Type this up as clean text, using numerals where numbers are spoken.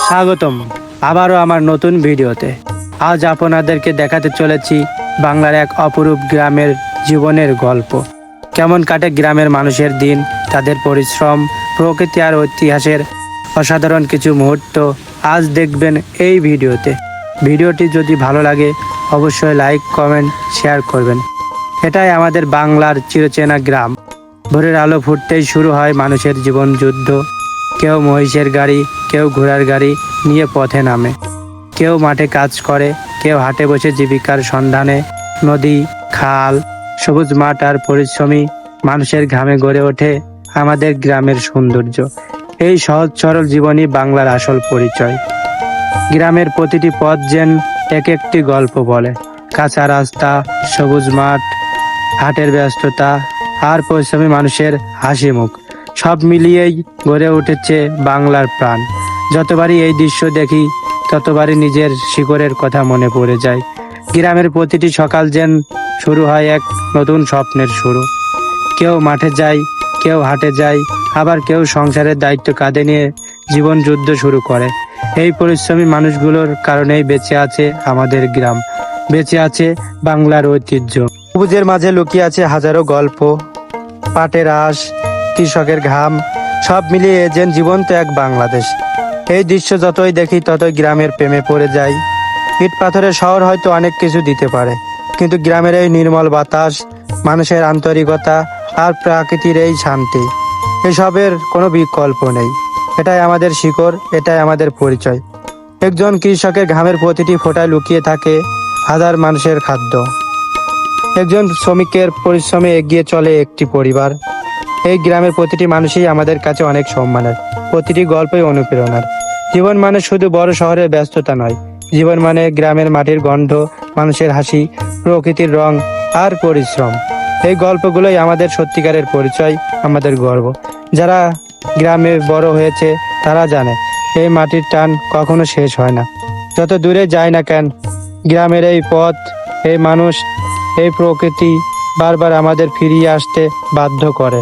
স্বাগতম আবারও আমার নতুন ভিডিওতে। আজ আপনাদেরকে দেখাতে চলেছি বাংলার এক অপরূপ গ্রামের জীবনের গল্প। কেমন কাটে গ্রামের মানুষের দিন, তাদের পরিশ্রম, প্রকৃতি আর ইতিহাসের অসাধারণ কিছু মুহূর্ত আজ দেখবেন এই ভিডিওতে। ভিডিওটি যদি ভালো লাগে অবশ্যই লাইক, কমেন্ট, শেয়ার করবেন। এটাই আমাদের বাংলার চিরচেনা গ্রাম। ভোরের আলো ফুটতেই শুরু হয় মানুষের জীবন যুদ্ধ। কেউ মহিষের গাড়ি, কেউ ঘোড়ার গাড়ি নিয়ে পথে নামে, কেউ মাঠে কাজ করে, কেউ হাটে বসে জীবিকার সন্ধানে। নদী, খাল, সবুজ মাঠ আর পরিশ্রমী মানুষের ঘামে গড়ে ওঠে আমাদের গ্রামের সৌন্দর্য। এই সহজ সরল জীবনই বাংলার আসল পরিচয়। গ্রামের প্রতিটি পথ যেন এক একটি গল্প বলে। কাঁচা রাস্তা, সবুজ মাঠ, হাটের ব্যস্ততা আর পরিশ্রমী মানুষের হাসি মুখ, সব মিলিয়েই গড়ে উঠেছে বাংলার প্রাণ। যতবারই এই দৃশ্য দেখি ততবারই নিজের শিকড়ের কথা মনে পড়ে যায়। গ্রামের প্রতিটি সকাল যেন শুরু হয় এক নতুন স্বপ্নের শুরু। কেউ মাঠে যায়, কেউ হাটে যায়, আবার কেউ সংসারের দায়িত্ব কাঁধে নিয়ে জীবন যুদ্ধ শুরু করে। এই পরিশ্রমী মানুষগুলোর কারণেই বেঁচে আছে আমাদের গ্রাম, বেঁচে আছে বাংলার ঐতিহ্য। সবুজের মাঝে লুকিয়ে আছে হাজারো গল্প, পাটের আঁশ, কৃষকের ঘাম, সব মিলিয়ে যেন জীবন্ত এক বাংলাদেশ। এই দৃশ্য যতই দেখি ততই গ্রামের প্রেমে পড়ে যাই। ইট পাথরের শহর হয়তো অনেক কিছু দিতে পারে, কিন্তু গ্রামের এই নির্মল বাতাস, মানুষের আন্তরিকতা আর প্রকৃতির এই শান্তি, এসবের কোনো বিকল্প নেই। এটাই আমাদের শিকড়, এটাই আমাদের পরিচয়। একজন কৃষকের ঘামের প্রতিটি ফোঁটায় লুকিয়ে থাকে হাজার মানুষের খাদ্য। একজন শ্রমিকের পরিশ্রমে এগিয়ে চলে একটি পরিবার। এই গ্রামের প্রতিটি মানুষই আমাদের কাছে অনেক সম্মানের, প্রতিটি গল্পই অনুপ্রেরণার। জীবন মানে শুধু বড় শহরের ব্যস্ততা নয়, জীবন মানে গ্রামের মাটির গন্ধ, মানুষের হাসি, প্রকৃতির রং আর পরিশ্রম। এই গল্পগুলোই আমাদের সত্যিকারের পরিচয়, আমাদের গর্ব। যারা গ্রামে বড় হয়েছে তারা জানে এই মাটির টান কখনো শেষ হয় না। যত দূরে যায় না কেন, গ্রামের এই পথ, এই মানুষ, এই প্রকৃতি বারবার আমাদের ফিরিয়ে আসতে বাধ্য করে।